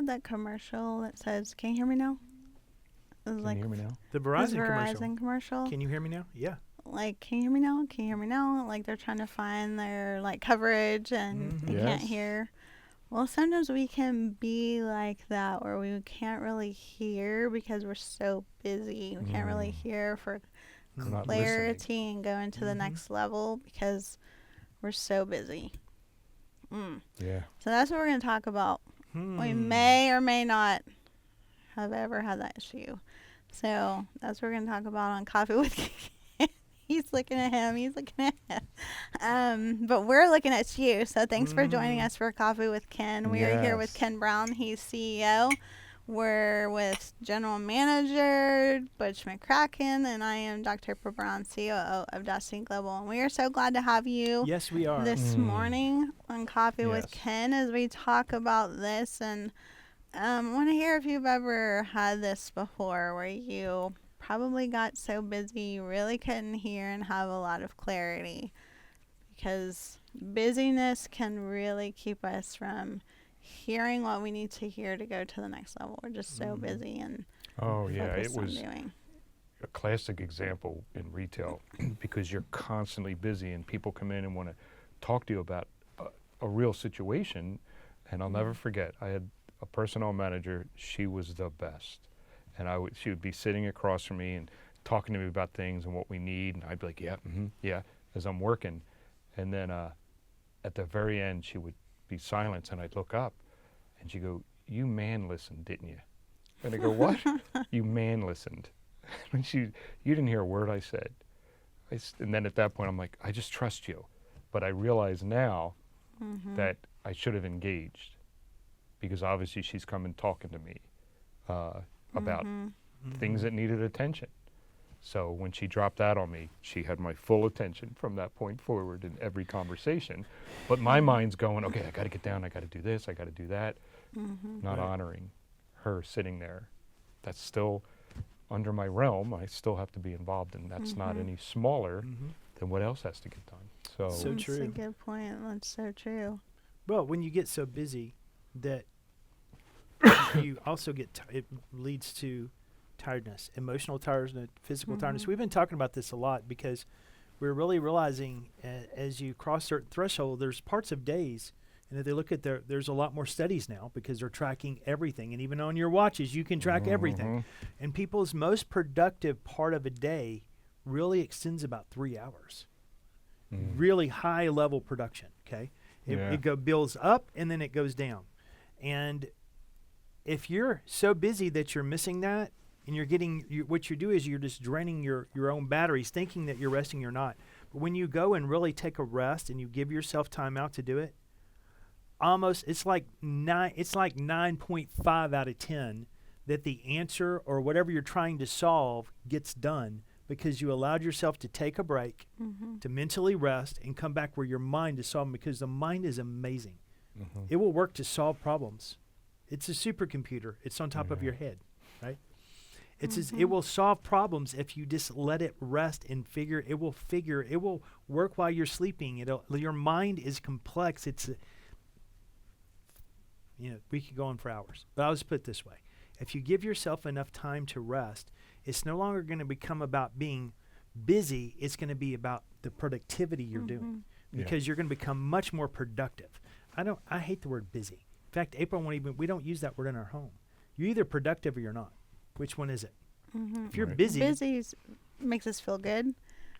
that commercial that says, "Can you hear me now?" It was Can like you hear me now? The this Verizon commercial. Verizon commercial. Can you hear me now? Yeah. Like, "Can you hear me now? Can you hear me now?" Like they're trying to find their like coverage and Mhm. they can't Yes. hear. Well, sometimes we can be like that where we can't really hear because we're so busy. We can't really hear for We're not clarity and go into the Mhm. next level because we're so busy. Yeah. So that's what we're going to talk about. We Hmm. may or may not have ever had that issue. So that's what we're going to talk about on Coffee with Ken. He's looking at him. He's looking at him. But we're looking at you. So thanks for joining us for Coffee with Ken. We are here with Yes. Ken Brown. He's CEO. We're with General Manager Butch McCracken, and I am Dr. April Brown, COO of Destiny Global. And we are so glad to have you Yes, we are. this morning on Coffee with Yes. Ken as we talk about this. And I want to hear if you've ever had this before where you probably got so busy you really couldn't hear and have a lot of clarity, because busyness can really keep us from hearing what we need to hear to go to the next level. We're just so busy and Oh, yeah. It focused on was doing. a classic example in retail because you're constantly busy and people come in and want to talk to you about a real situation. And I'll never forget, I had a personnel manager. She was the best. And she would be sitting across from me and talking to me about things and what we need. And I'd be like, yeah, yeah, as I'm working. And then at the very end, she would be silent and I'd look up and she'd go, "You man listened, didn't you?" And I go, "What?" "You man listened." And you didn't hear a word I said. And then at that point, I'm like, I just trust you. But I realize now that I should have engaged, because obviously she's come and talking to me about things that needed attention. So when she dropped out on me, she had my full attention from that point forward in every conversation. But my mind's going, okay, I got to get down, I got to do this, I got to do that. Not honoring her sitting there. That's still under my realm. I still have to be involved, and that's not any smaller than what else has to get done. So, So That's a true. good point. That's so true. Well, when you get so busy that you also get, it leads to tiredness, emotional tiredness, physical tiredness. We've been talking about this a lot because we're really realizing as you cross certain threshold, there's parts of days, and if they look at there's a lot more studies now because they're tracking everything, and even on your watches you can track everything. And people's most productive part of a day really extends about 3 hours. Really high level production. Okay, it builds up and then it goes down, and if you're so busy that you're missing that, and you're getting, what you do is you're just draining your own batteries, thinking that you're resting, you're not. But when you go and really take a rest and you give yourself time out to do it, it's like 9.5 out of 10 that the answer or whatever you're trying to solve gets done because you allowed yourself to take a break, to mentally rest, and come back where your mind is solving, because the mind is amazing. It will work to solve problems. It's a supercomputer. It's on top of your head, right? It will solve problems if you just let it rest and figure. It will work while you're sleeping. Your mind is complex. We could go on for hours, but I'll just put it this way. If you give yourself enough time to rest, it's no longer going to become about being busy. It's going to be about the productivity you're doing, because you're going to become much more productive. I hate the word busy. In fact, April we don't use that word in our home. You're either productive or you're not. Which one is it? If you're busy, Makes us feel good,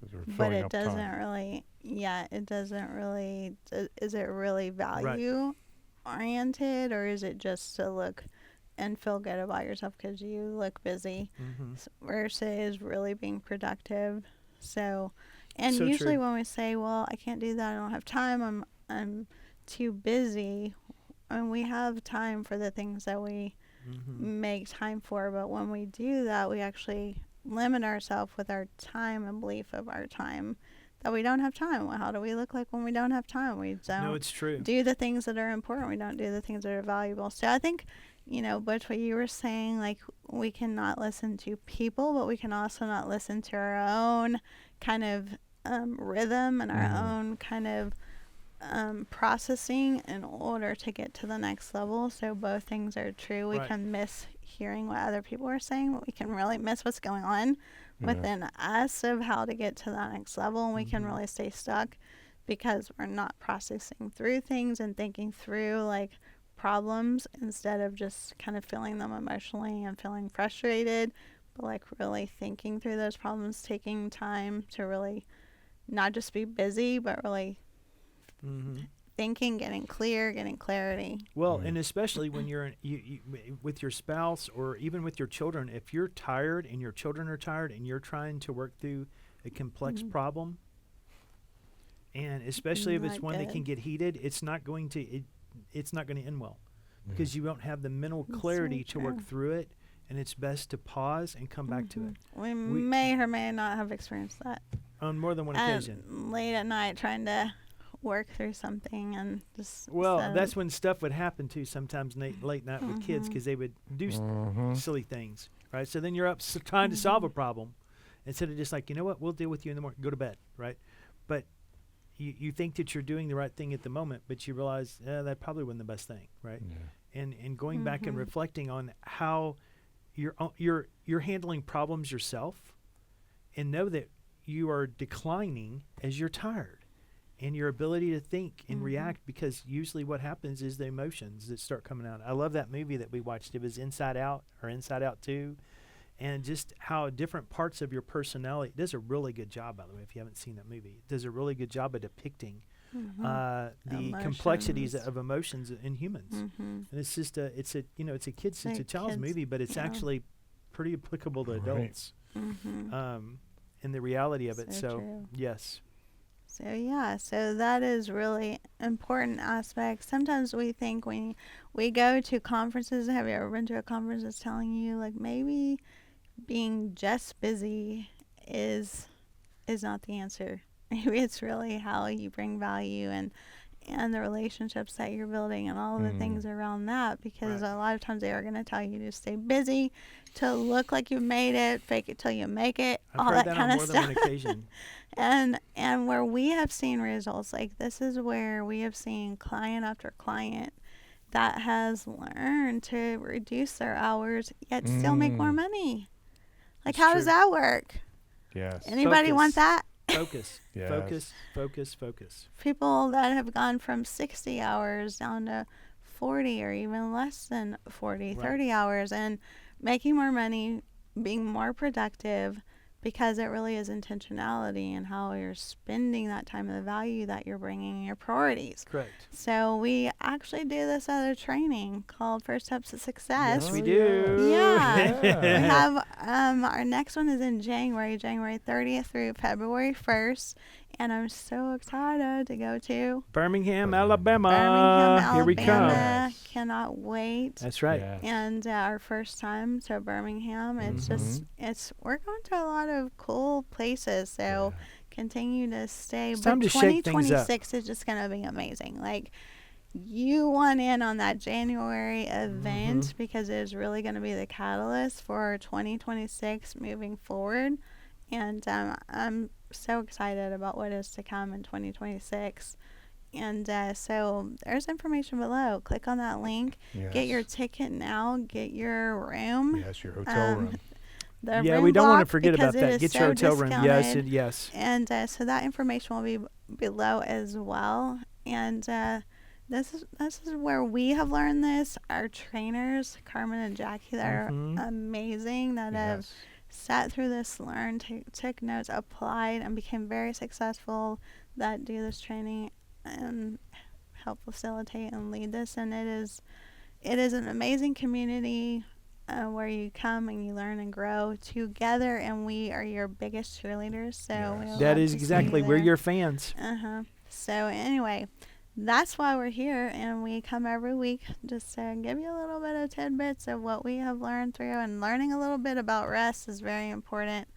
'cause we're but filling it up doesn't time. really. Yeah, it doesn't really. Is it really value oriented, or is it just to look and feel good about yourself because you look busy, versus really being productive? So, and So usually true. when we say, "Well, I can't do that. I don't have time. I'm too busy," and we have time for the things that we make time for, but when we do that, we actually limit ourselves with our time and belief of our time, that we don't have time. Well, how do we look like when we don't have time? We don't no, it's true. do the things that are important. We don't do the things that are valuable. So I think, Butch, what you were saying, like, we cannot listen to people, but we can also not listen to our own kind of rhythm and our own kind of processing in order to get to the next level. So both things are true. We Right. can miss hearing what other people are saying, but we can really miss what's going on within us of how to get to that next level. And we can Mhm. really stay stuck because we're not processing through things and thinking through like problems instead of just kind of feeling them emotionally and feeling frustrated, but like really thinking through those problems, taking time to really not just be busy, but really Mhm. thinking, getting clear, getting clarity. Well, Right. and especially when you're with your spouse or even with your children, if you're tired and your children are tired and you're trying to work through a complex Mhm. problem, and especially if it's Not one that can good. get heated, it's not going to it's not going to end well because you won't have the mental That's so clarity to work true. through it, and it's best to pause and come back to it We We- may or may not have experienced that. on more than one occasion. Late at night trying to work through something and just Well, so- that's when stuff would happen too. Sometimes late night with kids Mhm. because they would do Mhm. silly things, right? So then you're up trying to solve a problem instead of just like, you know what, we'll deal with you in the morning, go to bed, right? But you think that you're doing the right thing at the moment, but you realize that probably wasn't the best thing, right? Yeah. And going back and Mhm. reflecting on how you're handling problems yourself, and know that you are declining as you're tired, and your ability to think and Mhm. react, because usually what happens is the emotions that start coming out. I love that movie that we watched. It was Inside Out or Inside Out 2, and just how different parts of your personality. It does a really good job, by the way, if you haven't seen that movie. It does a really good job of depicting the complexities Emotions. of emotions in humans. Mhm. And it's just it's a it's a Like child's kids, movie, but it's yeah. actually pretty applicable to Right. adults. Mhm. In the reality of it. So So true. yes. So yeah, so that is really important aspect. Sometimes we think when we go to conferences, have you ever been to a conference that's telling you like maybe being just busy is not the answer. Maybe it's really how you bring value and the relationships that you're building and all of the things around that, because Right. a lot of times they are going to tell you to stay busy, to look like you've made it, fake it till you make it, I've all heard that that kind on of more than stuff. one occasion. And where we have seen results, like this is where we have seen client after client that has learned to reduce their hours yet still make more money. Like It's how does true. that work? Yes. Anybody want Focus. that? Focus. Yes. Focus. People that have gone from 60 hours down to 40 or even less than 40, Right. 30 hours and making more money, being more productive, because it really is intentionality and how you're spending that time and the value that you're bringing and your priorities. Correct. So we actually do this other training called First Steps to Success. Yes, we Oh, do. Yeah. We Yeah. have our next one is in January 30th through February 1st, and I'm so excited to go to Birmingham, Birmingham. Alabama. Birmingham, Here we come. Alabama. Yes. Cannot wait. That's right. Yes. And our first time to Birmingham, it's Mhm. we're going to a lot of cool places. So Yeah. continue to stay. It's But time to shake things up. 2026 is just going to be amazing. Like you want in on that January event Mhm. because it is really going to be the catalyst for 2026 moving forward. And I'm so excited about what is to come in 2026. And so there's information below. Click on that link. Yes. Get your ticket now. Get your room. Yes, your hotel room. The Yeah, room we don't want to block, forget because about it that. is Get so your hotel room. Yes, discounted. yes. And so that information will be below as well. And this is where we have learned this. Our trainers, Carmen and Jackie, that Mhm. are amazing, that have Yes. sat through this, learned, took notes, applied, and became very successful, that do this training and help facilitate and lead this. And it is an amazing community where you come and you learn and grow together, and we are your biggest cheerleaders. So we Yes. would That love is to see exactly. you We're there. your fans. So anyway, that's why we're here, and we come every week just to give you a little bit of tidbits of what we have learned through, and learning a little bit about rest is very important.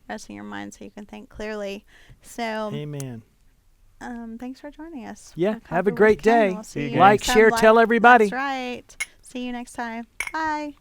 Resting your mind so you can think clearly. So Amen. thanks for joining us. Yeah, Have have a good great weekend. day. We'll see you you Like, next time. share, tell everybody. That's right. See you next time. Bye.